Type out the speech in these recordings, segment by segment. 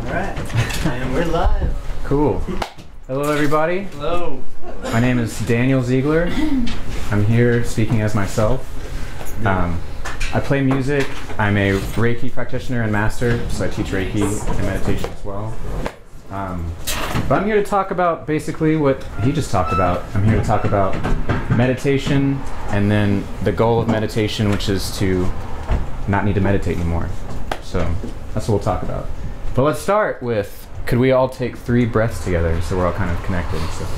Alright, and we're live. Cool. Hello everybody. Hello. My name is Daniel Zeigler. I'm here speaking as myself. I play music. I'm a Reiki practitioner and master, so I teach Reiki and meditation as well. But I'm here to talk about basically what he just talked about. I'm here to talk about meditation and then the goal of meditation, which is to not need to meditate anymore. So that's what we'll talk about. But let's start with, could we all take 3 breaths together so we're all kind of connected and stuff?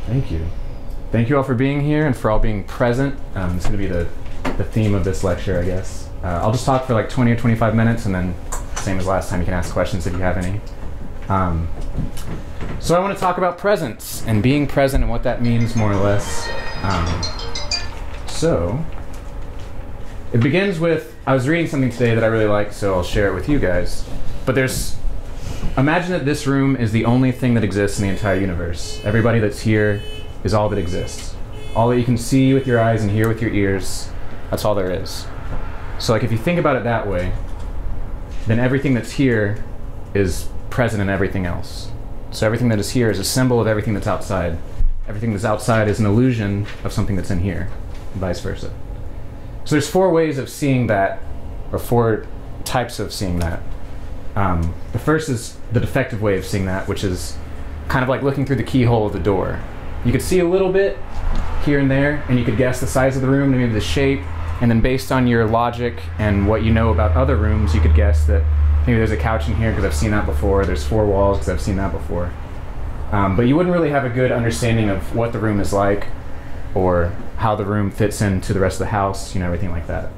Thank you. Thank you all for being here and for all being present. It's going to be the theme of this lecture, I guess. I'll just talk for like 20 or 25 minutes, and then same as last time, you can ask questions if you have any. So I want to talk about presence and being present and what that means more or less. So it begins with, I was reading something today that I really like, so I'll share it with you guys. But imagine that this room is the only thing that exists in the entire universe. Everybody that's here is all that exists. All that you can see with your eyes and hear with your ears, that's all there is. So like if you think about it that way, then everything that's here is present in everything else. So everything that is here is a symbol of everything that's outside. Everything that's outside is an illusion of something that's in here, and vice versa. So there's 4 ways of seeing that, or 4 types of seeing that. The first is the defective way of seeing that, which is kind of like looking through the keyhole of the door. You could see a little bit here and there, and you could guess the size of the room, maybe the shape, and then based on your logic and what you know about other rooms, you could guess that maybe there's a couch in here because I've seen that before, there's 4 walls because I've seen that before. But you wouldn't really have a good understanding of what the room is like, or how the room fits into the rest of the house, you know, everything like that.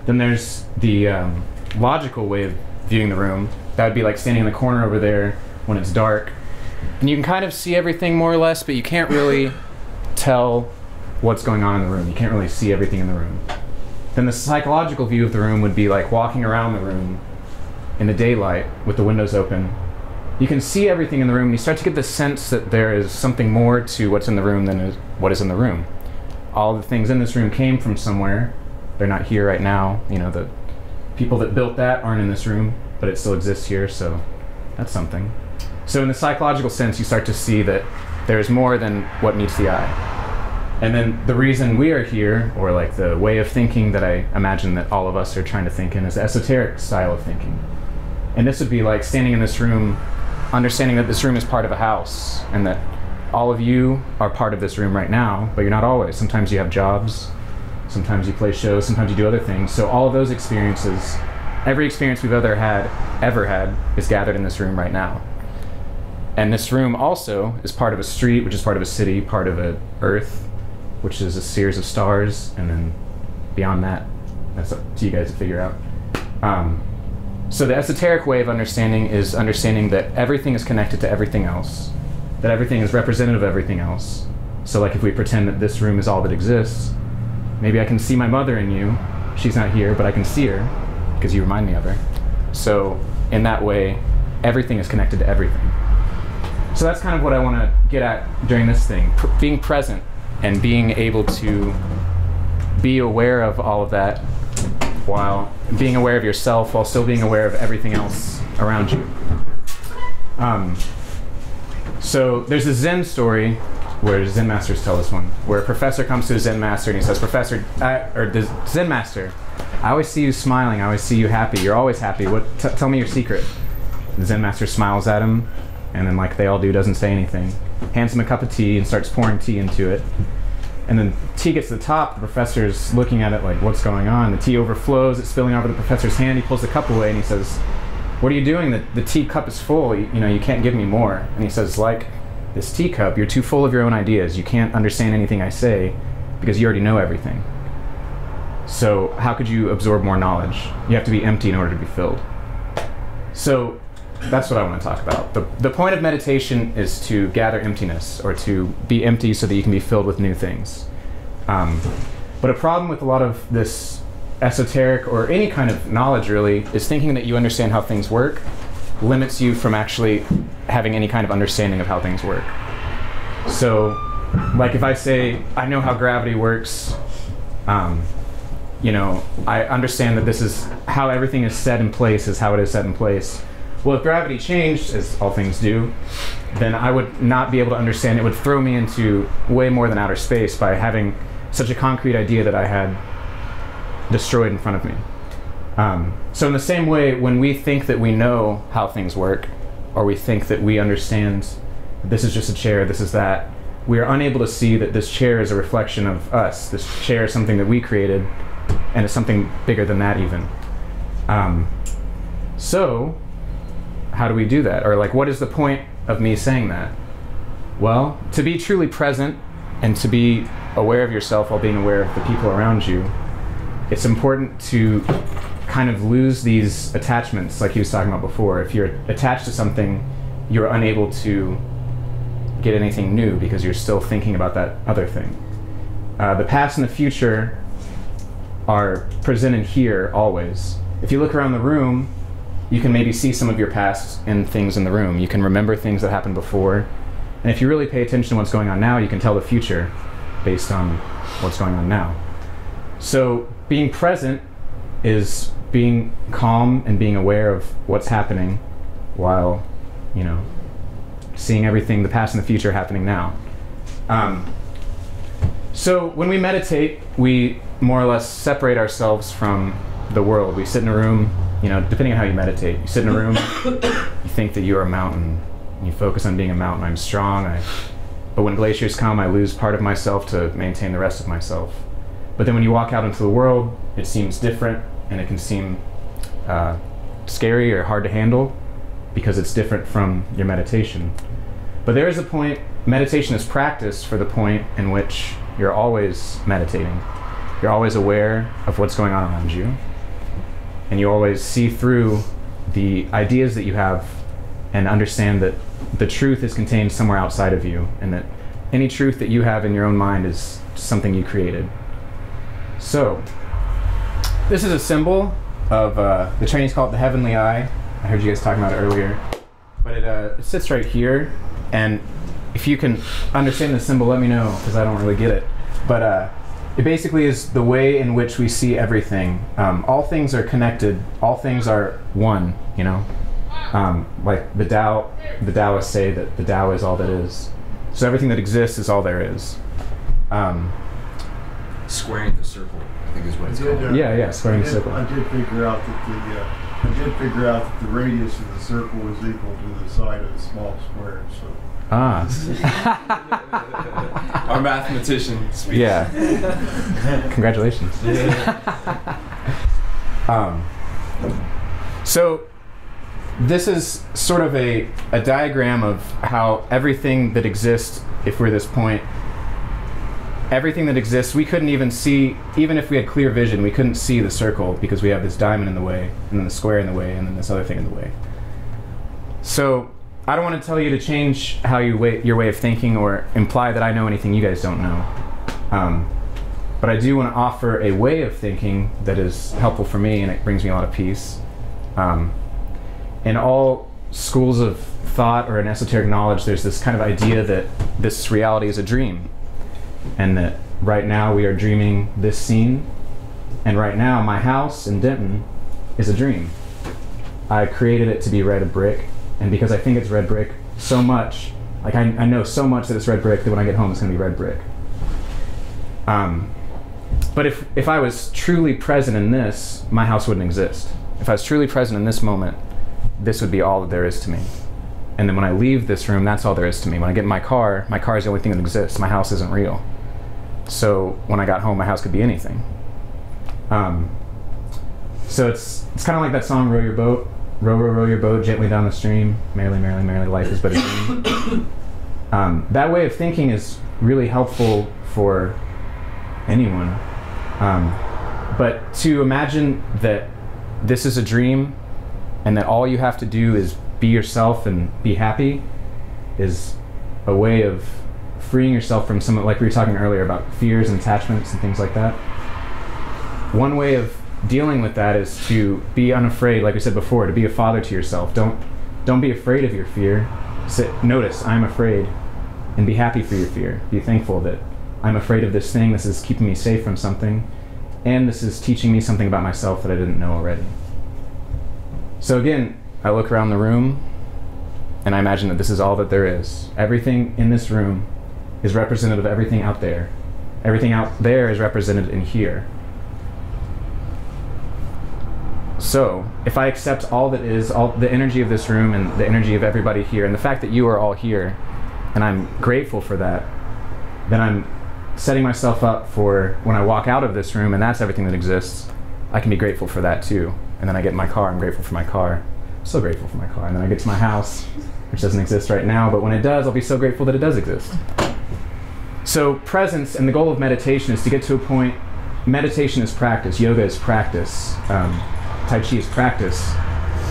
Then there's the logical way of viewing the room. That would be like standing in the corner over there when it's dark. And you can kind of see everything more or less, but you can't really tell what's going on in the room. You can't really see everything in the room. Then the psychological view of the room would be like walking around the room in the daylight with the windows open. You can see everything in the room, and you start to get the sense that there is something more to what's in the room than what is in the room. All the things in this room came from somewhere. They're not here right now. You know, the people that built that aren't in this room, but it still exists here, so that's something. So in the psychological sense, you start to see that there's more than what meets the eye. And then the reason we are here, or like the way of thinking that I imagine that all of us are trying to think in, is the esoteric style of thinking. And this would be like standing in this room, understanding that this room is part of a house, and that all of you are part of this room right now, but you're not always. Sometimes you have jobs, sometimes you play shows, sometimes you do other things. So all of those experiences, every experience we've ever had, is gathered in this room right now. And this room also is part of a street, which is part of a city, part of an earth, which is a series of stars, and then beyond that, that's up to you guys to figure out. So the esoteric way of understanding is understanding that everything is connected to everything else, that everything is representative of everything else. So like if we pretend that this room is all that exists, maybe I can see my mother in you. She's not here, but I can see her because you remind me of her. So in that way, everything is connected to everything. So that's kind of what I want to get at during this thing, being present and being able to be aware of all of that while being aware of yourself while still being aware of everything else around you. So there's a Zen story where Zen masters tell this one, where a professor comes to a Zen master and he says, Professor, or the Zen master, I always see you smiling, I always see you happy, you're always happy, tell me your secret. The Zen master smiles at him, and then like they all do, doesn't say anything, hands him a cup of tea and starts pouring tea into it. And then tea gets to the top, the professor's looking at it like, what's going on? The tea overflows, it's spilling over the professor's hand, he pulls the cup away and he says, what are you doing? The tea cup is full, you know, you can't give me more. And he says, like this teacup, you're too full of your own ideas, you can't understand anything I say because you already know everything. So how could you absorb more knowledge? You have to be empty in order to be filled. So that's what I want to talk about. The point of meditation is to gather emptiness, or to be empty so that you can be filled with new things. But a problem with a lot of this esoteric or any kind of knowledge really is thinking that you understand how things work limits you from actually having any kind of understanding of how things work. So, like if I say, I know how gravity works, you know, I understand that this is how everything is set in place, is how it is set in place. Well, if gravity changed, as all things do, then I would not be able to understand. It would throw me into way more than outer space by having such a concrete idea that I had destroyed in front of me. So in the same way, when we think that we know how things work, or we think that we understand this is just a chair, this is that, we are unable to see that this chair is a reflection of us. This chair is something that we created, and it's something bigger than that even. So, how do we do that? Or like, what is the point of me saying that? Well, to be truly present and to be aware of yourself while being aware of the people around you, it's important to kind of lose these attachments like he was talking about before. If you're attached to something, you're unable to get anything new because you're still thinking about that other thing. The past and the future are presented here always. If you look around the room, you can maybe see some of your past in things in the room. You can remember things that happened before. And if you really pay attention to what's going on now, you can tell the future based on what's going on now. So being present is being calm and being aware of what's happening while, you know, seeing everything, the past and the future happening now. So when we meditate, we more or less separate ourselves from the world. We sit in a room, you know, depending on how you meditate. You sit in a room, you think that you're a mountain, and you focus on being a mountain. I'm strong, but when glaciers come, I lose part of myself to maintain the rest of myself. But then when you walk out into the world, it seems different, and it can seem scary or hard to handle because it's different from your meditation. But there is a point, meditation is practiced for the point in which you're always meditating. You're always aware of what's going on around you, and you always see through the ideas that you have and understand that the truth is contained somewhere outside of you, and that any truth that you have in your own mind is something you created. So, this is a symbol of, the Chinese call it the heavenly eye. I heard you guys talking about it earlier. But it sits right here, and if you can understand the symbol, let me know, because I don't really get it. But it basically is the way in which we see everything. All things are connected. All things are one, you know? Like the Taoists say that the Tao is all that is. So everything that exists is all there is. Squaring the circle, I think is what it's called. Yeah, squaring the circle. I did figure out that the radius of the circle was equal to the side of the small square. So. Ah. Our mathematician speaks. Yeah. Congratulations. So this is sort of a diagram of how everything that exists, if we're this point, everything that exists, we couldn't even see, even if we had clear vision, we couldn't see the circle because we have this diamond in the way, and then the square in the way, and then this other thing in the way. So I don't want to tell you to change how your way of thinking or imply that I know anything you guys don't know. But I do want to offer a way of thinking that is helpful for me, and it brings me a lot of peace. In all schools of thought or in esoteric knowledge, there's this kind of idea that this reality is a dream, and that right now we are dreaming this scene, and right now my house in Denton is a dream. I created it to be red brick, and because I think it's red brick so much, like I know so much that it's red brick that when I get home it's going to be red brick. But if I was truly present in this, my house wouldn't exist. If I was truly present in this moment, this would be all that there is to me. And then when I leave this room, that's all there is to me. When I get in my car is the only thing that exists. My house isn't real. So when I got home, my house could be anything. So it's kind of like that song, Row Your Boat. Row, row, row your boat gently down the stream. Merrily, merrily, merrily, life is but a dream. That way of thinking is really helpful for anyone. But to imagine that this is a dream and that all you have to do is be yourself and be happy is a way of freeing yourself from some, like we were talking earlier about fears and attachments and things like that. One way of dealing with that is to be unafraid, like we said before, to be a father to yourself. Don't be afraid of your fear. Notice, I'm afraid, and be happy for your fear. Be thankful that I'm afraid of this thing. This is keeping me safe from something, and this is teaching me something about myself that I didn't know already. So again, I look around the room, and I imagine that this is all that there is. Everything in this room is representative of everything out there. Everything out there is represented in here. So, if I accept all that is, all the energy of this room and the energy of everybody here, and the fact that you are all here, and I'm grateful for that, then I'm setting myself up for when I walk out of this room, and that's everything that exists, I can be grateful for that too. And then I get in my car, I'm grateful for my car. I'm so grateful for my car. And then I get to my house, which doesn't exist right now, but when it does, I'll be so grateful that it does exist. So presence, and the goal of meditation is to get to a point, meditation is practice, yoga is practice, Tai Chi is practice,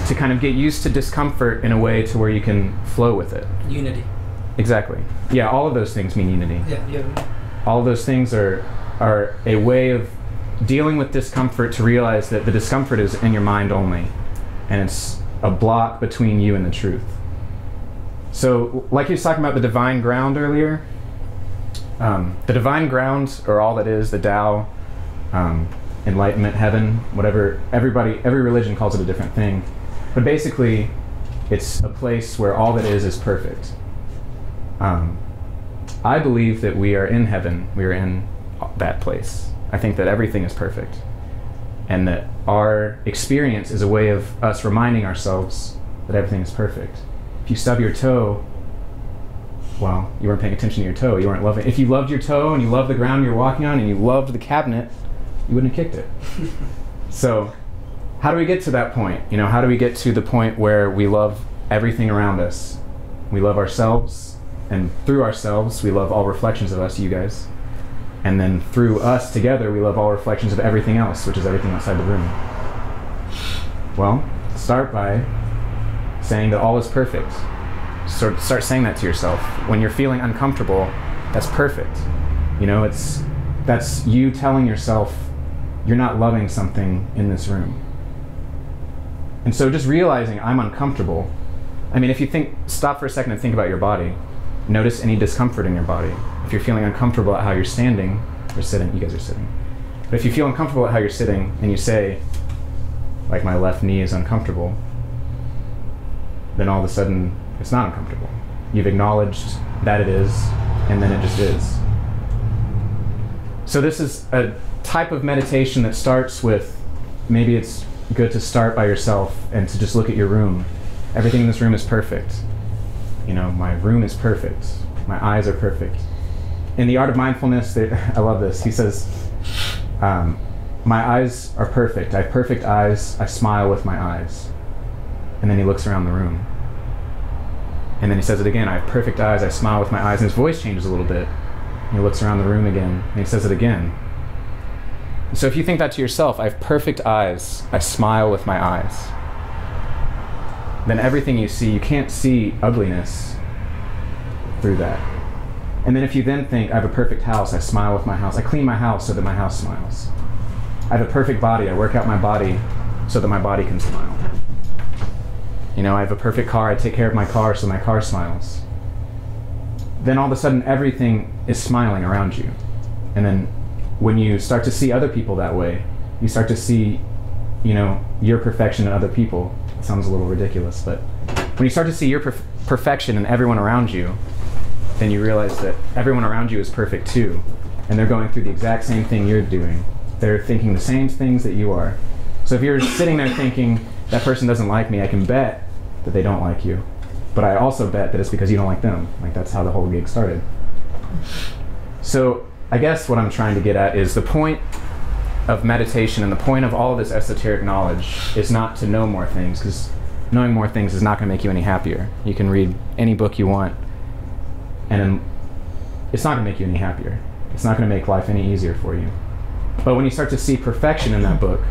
to kind of get used to discomfort in a way to where you can flow with it. Unity. Exactly. Yeah, all of those things mean unity. Yeah. All of those things are a way of dealing with discomfort, to realize that the discomfort is in your mind only, and it's a block between you and the truth. So, like he was talking about the divine ground earlier, the divine ground, or all that is, the Tao, enlightenment, heaven, whatever, every religion calls it a different thing. But basically, it's a place where all that is perfect. I believe that we are in heaven, we are in that place. I think that everything is perfect, and that our experience is a way of us reminding ourselves that everything is perfect. If you stub your toe, well, you weren't paying attention to your toe, you weren't loving it. If you loved your toe and you loved the ground you're walking on and you loved the cabinet, you wouldn't have kicked it. So, how do we get to that point? You know, how do we get to the point where we love everything around us? We love ourselves, and through ourselves, we love all reflections of us, you guys. And then through us together, we love all reflections of everything else, which is everything outside the room. Well, start by saying that all is perfect. Start saying that to yourself. When you're feeling uncomfortable, that's perfect. You know, that's you telling yourself you're not loving something in this room. And so just realizing I'm uncomfortable. I mean, if you stop for a second and think about your body. Notice any discomfort in your body. If you're feeling uncomfortable at how you're standing, or sitting, you guys are sitting. But if you feel uncomfortable at how you're sitting, and you say, like, my left knee is uncomfortable, then all of a sudden, it's not uncomfortable. You've acknowledged that it is, and then it just is. So this is a type of meditation that starts with, maybe it's good to start by yourself and to just look at your room. Everything in this room is perfect. You know, my room is perfect. My eyes are perfect. In The Art of Mindfulness, I love this. He says, my eyes are perfect. I have perfect eyes. I smile with my eyes. And then he looks around the room. And then he says it again. I have perfect eyes. I smile with my eyes. And his voice changes a little bit. And he looks around the room again. And he says it again. So if you think that to yourself, I have perfect eyes. I smile with my eyes. Then everything you see, you can't see ugliness through that. And then if you then think, I have a perfect house, I smile with my house, I clean my house so that my house smiles. I have a perfect body, I work out my body so that my body can smile. You know, I have a perfect car, I take care of my car so my car smiles. Then all of a sudden everything is smiling around you. And then when you start to see other people that way, you start to see, you know, your perfection in other people. It sounds a little ridiculous, but when you start to see your perfection in everyone around you, then you realize that everyone around you is perfect too, and they're going through the exact same thing you're doing. They're thinking the same things that you are. So if you're sitting there thinking, that person doesn't like me, I can bet that they don't like you. But I also bet that it's because you don't like them. Like, that's how the whole gig started. So I guess what I'm trying to get at is the point of meditation and the point of all of this esoteric knowledge is not to know more things, because knowing more things is not going to make you any happier. You can read any book you want, and it's not going to make you any happier. It's not going to make life any easier for you. But when you start to see perfection in that book,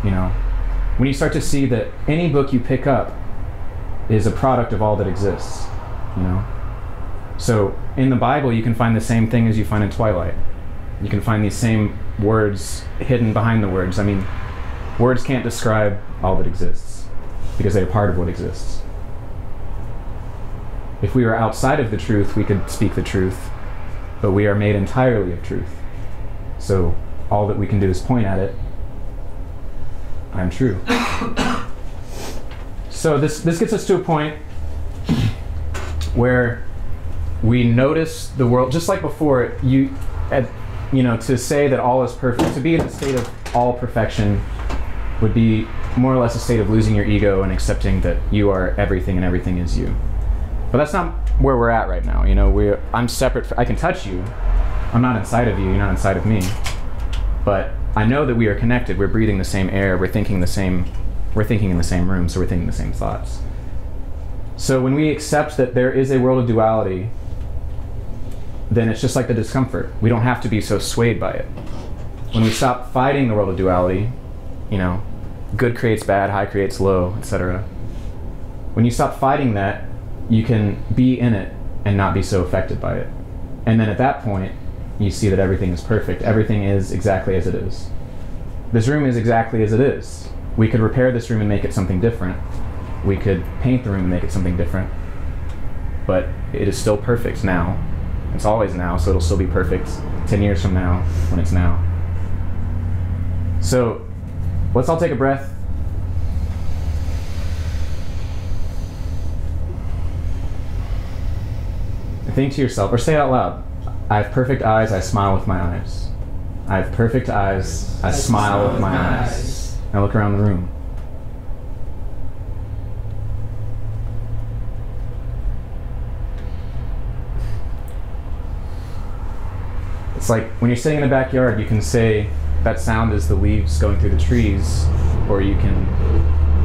you know, when you start to see that any book you pick up is a product of all that exists, you know. So in the Bible, you can find the same thing as you find in Twilight. You can find these same words hidden behind the words. I mean, Words can't describe all that exists because they're part of what exists. If we were outside of the truth, we could speak the truth, but we are made entirely of truth. So all that we can do is point at it. I'm true. So this gets us to a point where we notice the world, just like before, to say that all is perfect, to be in a state of all perfection would be more or less a state of losing your ego and accepting that you are everything and everything is you. But that's not where we're at right now. I'm separate. I can touch you. I'm not inside of you. You're not inside of me. But I know that we are connected. We're breathing the same air. We're thinking in the same room, so we're thinking the same thoughts. So when we accept that there is a world of duality, then it's just like the discomfort. We don't have to be so swayed by it. When we stop fighting the world of duality, good creates bad, high creates low, etc. When you stop fighting that, you can be in it and not be so affected by it. And then at that point, you see that everything is perfect. Everything is exactly as it is. This room is exactly as it is. We could repair this room and make it something different. We could paint the room and make it something different. But it is still perfect now. It's always now, so it'll still be perfect 10 years from now when it's now. So let's all take a breath. And think to yourself, or say it out loud. I have perfect eyes, I smile with my eyes. I have perfect eyes, I smile with my eyes. Now look around the room. It's like when you're sitting in the backyard, you can say that sound is the leaves going through the trees, or you can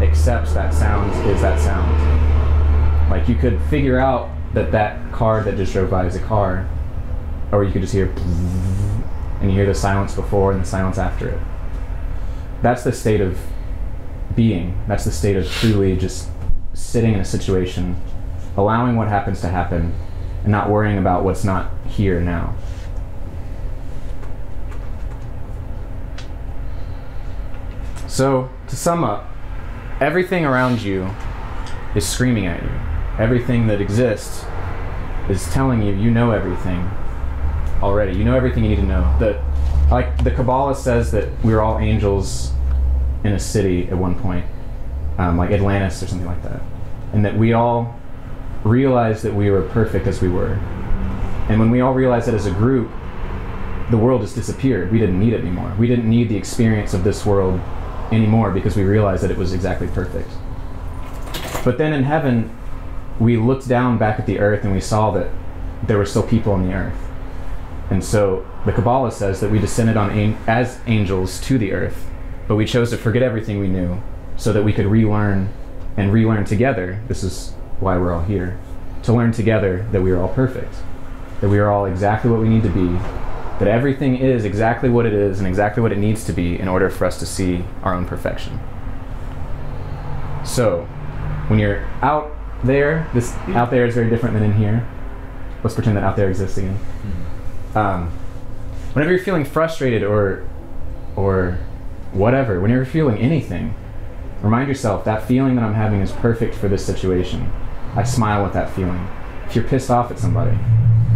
accept that sound is that sound. Like you could figure out that car that just drove by is a car, or you could just hear and you hear the silence before and the silence after it. That's the state of being. That's the state of truly just sitting in a situation, allowing what happens to happen, and not worrying about what's not here now. So, to sum up, everything around you is screaming at you. Everything that exists is telling you, you know everything already. You know everything you need to know. Like the Kabbalah says that we were all angels in a city at one point, like Atlantis or something like that. And that we all realized that we were perfect as we were. And when we all realized that as a group, the world just disappeared. We didn't need it anymore. We didn't need the experience of this world anymore because we realized that it was exactly perfect. But then in heaven, we looked down back at the earth and we saw that there were still people on the earth. And so the Kabbalah says that we descended as angels to the earth, but we chose to forget everything we knew so that we could relearn and relearn together. This is why we're all here, to learn together that we are all perfect, that we are all exactly what we need to be, that everything is exactly what it is and exactly what it needs to be in order for us to see our own perfection. So, when you're out there, this out there is very different than in here. Let's pretend that out there exists again. Whenever you're feeling frustrated or whatever, whenever you're feeling anything, remind yourself that feeling that I'm having is perfect for this situation. I smile with that feeling. If you're pissed off at somebody,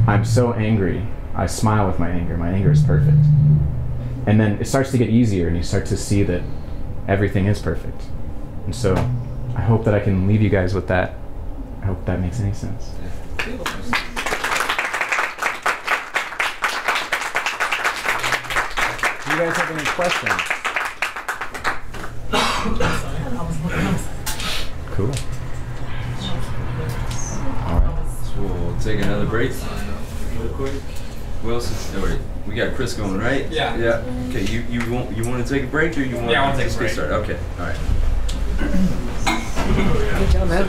I'm so angry, I smile with my anger. My anger is perfect. And then it starts to get easier and you start to see that everything is perfect. And so I hope that I can leave you guys with that. I hope that makes any sense. Do you guys have any questions? Cool. All right. So we'll take another break real quick. Who else is, oh wait, we got Chris going, right? Yeah. Yeah. Okay, you want to take a break or you want I want to take a break. Start? Okay, all right. Good job, man.